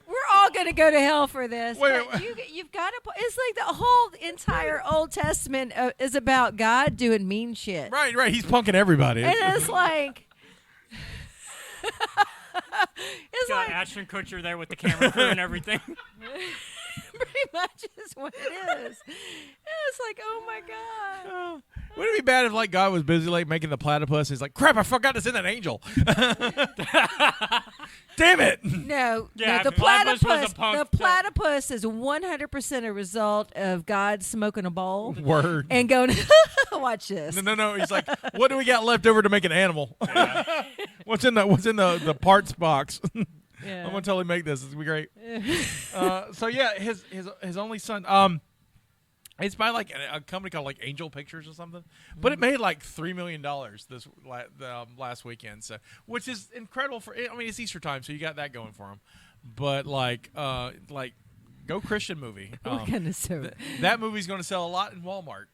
We're all going to go to hell for this. Wait, but you've got to. It's like the whole entire Old Testament is about God doing mean shit. Right. He's punking everybody. And it's like. It's Got like Ashton Kutcher there with the camera crew and everything. pretty much is what it is. It's like, oh my God. Wouldn't it be bad if like God was busy like making the platypus? And he's like, crap! I forgot to send that angel. Damn it! No, Yeah, no, the if Platypus was a platypus. punk, The platypus is 100% a result of God smoking a bowl Word. and going, watch this. No. He's like, what do we got left over to make an animal? What's in the parts box? Yeah. I'm gonna totally make this. It's gonna be great. So yeah, his only son. It's by like a company called like Angel Pictures or something, but it made like $3 million this last weekend. So, which is incredible for. I mean, it's Easter time, so you got that going for him. But like go Christian movie. What kind of so? That movie's going to sell a lot in Walmart.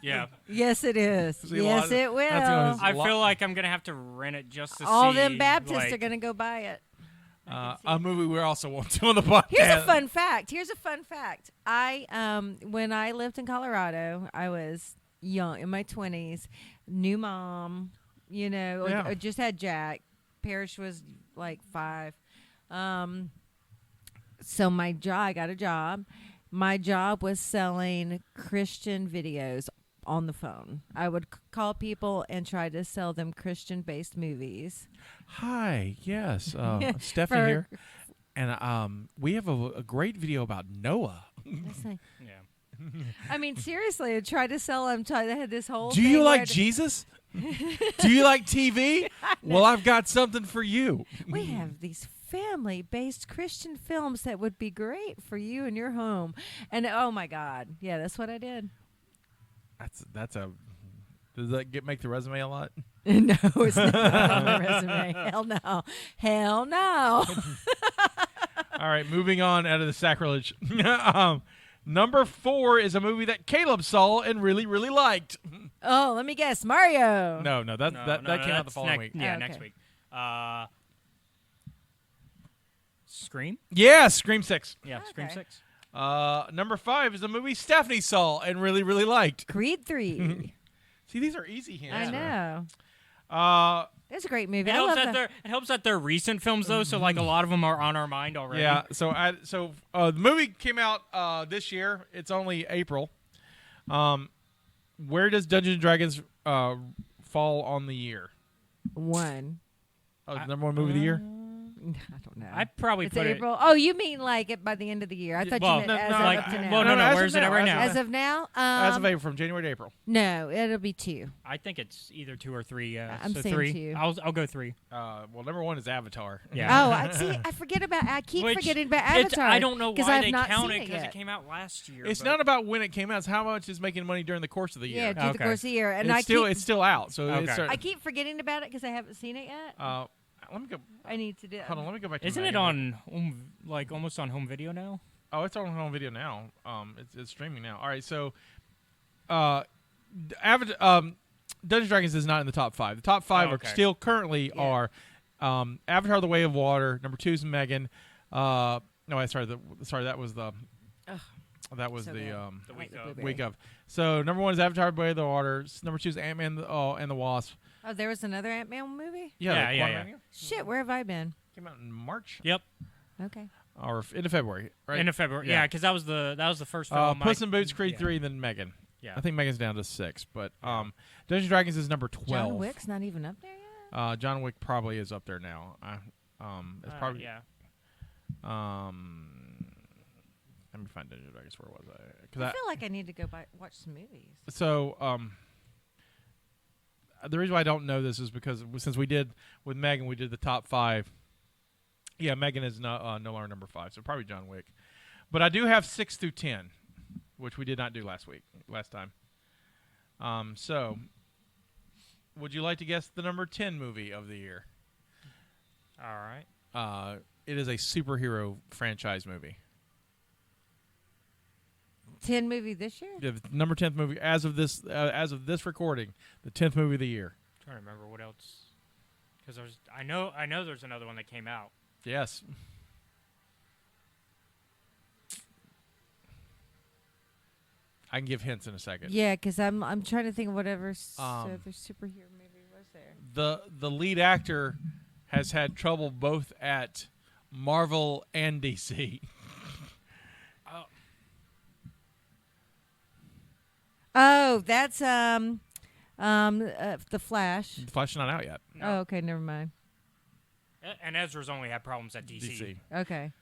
Yeah. Yes, it is. See, a lot Yes, of- it will. that's gonna- I lot- feel like I'm gonna have to rent it just to see. All them Baptists like, are going to go buy it. A movie we also won't do on the podcast. Here's a fun fact. When I lived in Colorado, I was young, in my 20s, new mom, Yeah. or just had Jack. Parrish was like 5. So I got a job. My job was selling Christian videos on the phone. I would call people and try to sell them Christian-based movies. Hi, yes, Stephanie For- here, and we have a great video about Noah. That's like- Yeah. I mean, seriously, I tried to sell them. I had this whole. Do thing you where like I'd- Jesus? Do you like TV? Well, I've got something for you. We have these family-based Christian films that would be great for you and your home. And oh my God, yeah, that's what I did. That's a. Does that make the resume a lot? No, it's not on the resume. Hell no. Hell no. All right, moving on out of the sacrilege. Number 4 is a movie that Caleb saw and really, really liked. Oh, let me guess. Mario. No, that came out the following week. Yeah, Oh, next okay. week. Scream? Yeah, Scream 6. Yeah, Scream Okay. 6. Number 5 is a movie Stephanie saw and really, really liked. Creed 3. See, these are easy hints. I know. That's a great movie. It I helps, love that it helps that they're recent films, though, so like a lot of them are on our mind already. Yeah, so the movie came out this year. It's only April. Where does Dungeons and Dragons fall on the year? one. Oh, the number 1 movie of the year? I don't know. I'd probably It's put April. Oh, you mean like it by the end of the year? I thought well, you meant as no, of like- up to now. well, No, no, as where's of it at now, right as now? of As of now? As of April, from January to April. No, it'll be 2. I think it's either 2 or 3. I'm so saying 3. 2. I'll go 3. Well, number 1 is Avatar. Yeah. Oh, I forget about. I keep Which forgetting about it's- Avatar. I don't know 'cause why I've they not count seen it because yet. it came out last year. It's but- not about when it came out; it's how much is making money during the course of the Yeah, year. through the Okay. course of the year, and it's still out. So Okay. it's, I keep forgetting about it because I haven't seen it yet. let me go. I need to do. Hold on, let me go back to Isn't it Megan. on like almost on home video now? Oh, it's on home video now. It's streaming now. All right, so Dungeons and Dragons is not in the top 5. The top 5 Oh, okay. are still currently Yeah. are Avatar: The Way of Water. Number 2 is Megan. No, that was the Ugh, that was so the bad. The I like week the of. blueberry. week of. So number 1 is Avatar: The Way of the Water. Number 2 is Ant-Man and the Wasp. Oh, there was another Ant-Man movie. Yeah, the yeah, Quantumania. Shit, where have I been? Came out in March Yep. Okay. or into February, right? End of February. Yeah. Yeah, because that was the first film. Puss in Boots, Creed yeah. 3, then Megan. Yeah. I think Megan's down to 6, but Dungeons and Dragons is number 12. John Wick's not even up there yet. John Wick probably is up there now. It's probably yeah. Let me find Dungeons and Dragons. Where was I? I feel like I need to go watch some movies. So the reason why I don't know this is because since we did with Megan, we did the top 5. Yeah, Megan is no longer number 5, so probably John Wick. But I do have 6 through 10, which we did not do last time. So, would you like to guess the number 10 movie of the year? All right. It is a superhero franchise movie. 10 movie this year? Yeah, the number 10th movie as of this recording, the 10th movie of the year. I'm trying to remember what else. Because I know there's another one that came out. Yes. I can give hints in a second. Yeah, because I'm trying to think of whatever other superhero movie was there. The lead actor has had trouble both at Marvel and DC. Oh, that's the Flash. The Flash is not out yet. No. Oh, okay, never mind. And Ezra's only had problems at DC. Okay,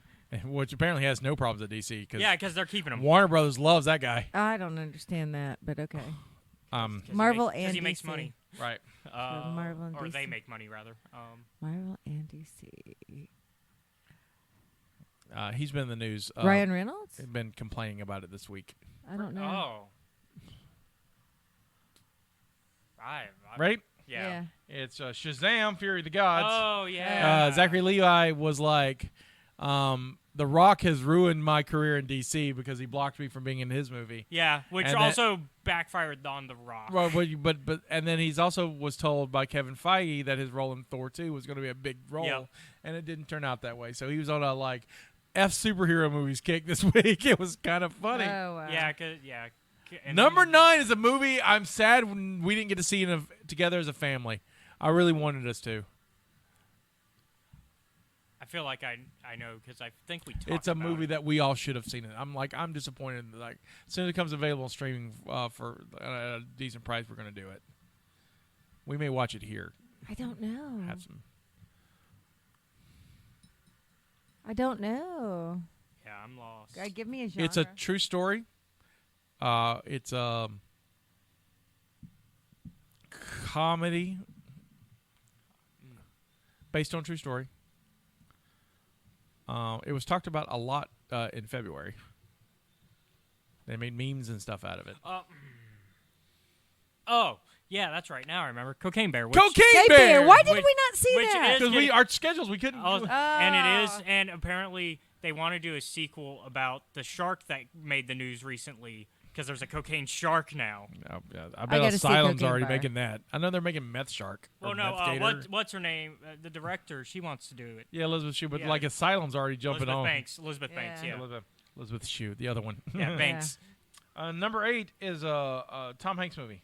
Which apparently has no problems at DC because Yeah, because they're keeping him. Warner Brothers loves that guy. I don't understand that, but okay. 'Cause Marvel Because and he makes DC. money. right. Marvel and or they DC. make money rather. Marvel and DC. He's been in the news. Ryan Reynolds? Been complaining about it this week. I don't know. Oh. Right? Yeah. It's Shazam! Fury of the Gods. Oh yeah. Zachary Levi was like, The Rock has ruined my career in DC because he blocked me from being in his movie. Yeah, which And also backfired on The Rock. Well, but and then he's also was told by Kevin Feige that his role in Thor 2 was going to be a big role, Yep. and it didn't turn out that way. So he was on a like F superhero movies kick this week. It was kind of funny. Oh, wow. Yeah, and Number 9 is a movie I'm sad when we didn't get to see together as a family. I really wanted us to. I feel like I know because I think we talked It's a about movie it. that we all should have seen it. I'm disappointed. Like as soon as it comes available on streaming for a decent price, we're going to do it. We may watch it here. I don't know. Have some. I don't know. Yeah, I'm lost. Give me a genre. It's a true story. It's a comedy based on true story. It was talked about a lot in February. They made memes and stuff out of it. Oh, yeah, that's right. Now I remember. Cocaine Bear. Cocaine Bear! Why did Which- we not see which that? is- Because our schedules, we couldn't. And it is, and apparently they want to do a sequel about the shark that made the news recently, because there's a cocaine shark now. Oh, yeah, I bet gotta see Asylum's Cocaine already Bear. making that. I know they're making Meth Shark. Well, or no, Meth Gator. what's her name? The director, she wants to do it. Yeah, Elizabeth Shue, but Yeah. like Asylum's already jumping Elizabeth on. Banks. Elizabeth Yeah. Banks, yeah. Elizabeth Shue, the other one. Yeah, Banks. Number 8 is a Tom Hanks movie.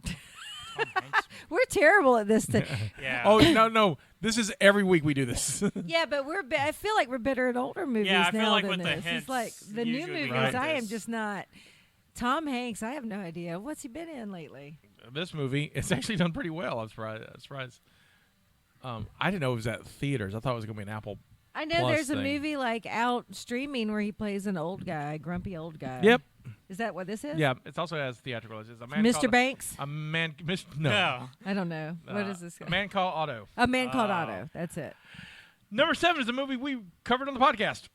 Tom Hanks. We're terrible at this. Yeah. Oh, no. This is every week we do this. Yeah, but I feel like we're better at older movies Yeah, I feel now like than with the this. hints, It's like the new usually movies. Right. I am this. just not. Tom Hanks, I have no idea. What's he been in lately? This movie, it's actually done pretty well. I'm surprised. I didn't know it was at theaters. I thought it was going to be an Apple. I know Plus there's a thing. movie like out streaming where he plays an old guy, grumpy old guy. Yep. Is that what this is? Yeah, it also has theatrical. It's a man Mr. called Banks? A man. No. I don't know. What is this? A Man Called Otto. A Man Called Otto. That's it. Number 7 is a movie we covered on the podcast.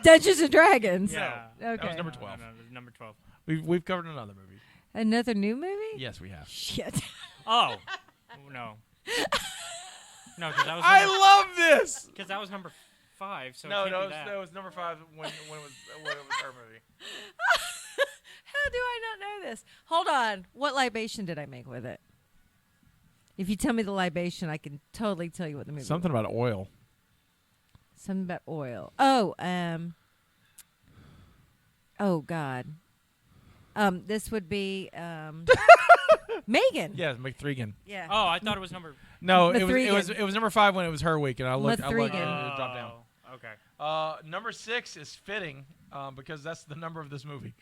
Dungeons and Dragons. Yeah. Okay. That was number 12. No, number 12. We've covered another movie. Another new movie? Yes, we have. Shit. Oh. No. No, because that was I love this. because that was number 5. So No, it can't be that. it was number 5 when it was our movie. How do I not know this? Hold on. What libation did I make with it? If you tell me the libation, I can totally tell you what the movie Something was. about oil. Something about oil. Oh, oh God. This would be Megan. Yes, McThregan. Yeah. Oh, I thought it was number. No, Mathregan. it was number 5 when it was her week, and I looked. It Mathregan. dropped down. Okay. Number 6 is fitting because that's the number of this movie.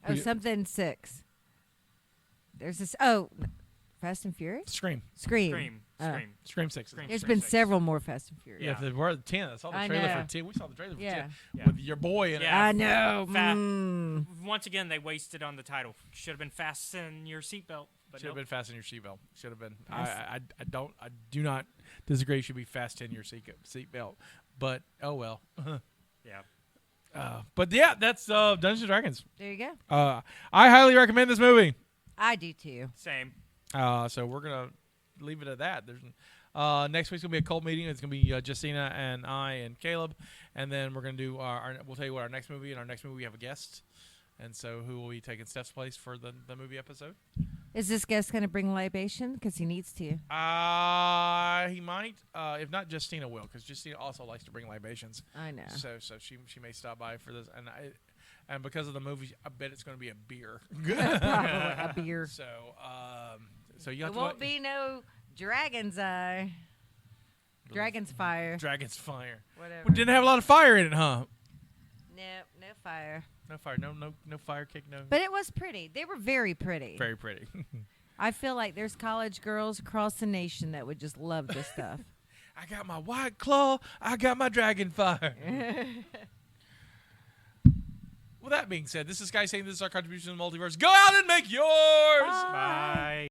Oh, something 6. There's this. Oh, Fast and Furious? Scream. Scream. Scream 6. Scream. There's Scream been 6. several more Fast and Furious. Yeah, we're at 10. I saw the I trailer know. for 10. We saw the trailer for Yeah. 10 Yeah. with your boy in Yeah. I know. Fa- Mm. Once again, they wasted on the title. Should have been fasten your seatbelt. But Should have nope. been fasten your seatbelt. Should have been. I do not disagree. Should be fasten your seatbelt. But oh well. Yeah. But yeah, that's Dungeons and Dragons. There you go. I highly recommend this movie. I do too. Same. So we're gonna leave it at that. There's next week's gonna be a cult meeting. It's gonna be Justina and I and Caleb, and then we're gonna do we'll tell you what our next movie. In our next movie, we have a guest, and so who will be taking Steph's place for the movie episode? Is this guest going to bring libation? Because he needs to. He might. If not, Justina will, because Justina also likes to bring libations. I know. So she may stop by for this, and because of the movie, I bet it's going to be a beer. Probably a beer. So you have It to won't be no Dragon's Eye. Dragon's Fire. Dragon's Fire. Whatever. Well, didn't have a lot of fire in it, huh? No fire. No fire. No fire kick. No. But it was pretty. They were very pretty. Very pretty. I feel like there's college girls across the nation that would just love this stuff. I got my white claw. I got my dragon fire. Well, that being said, this is Sky saying this is our contribution to the multiverse. Go out and make yours. Bye. Bye.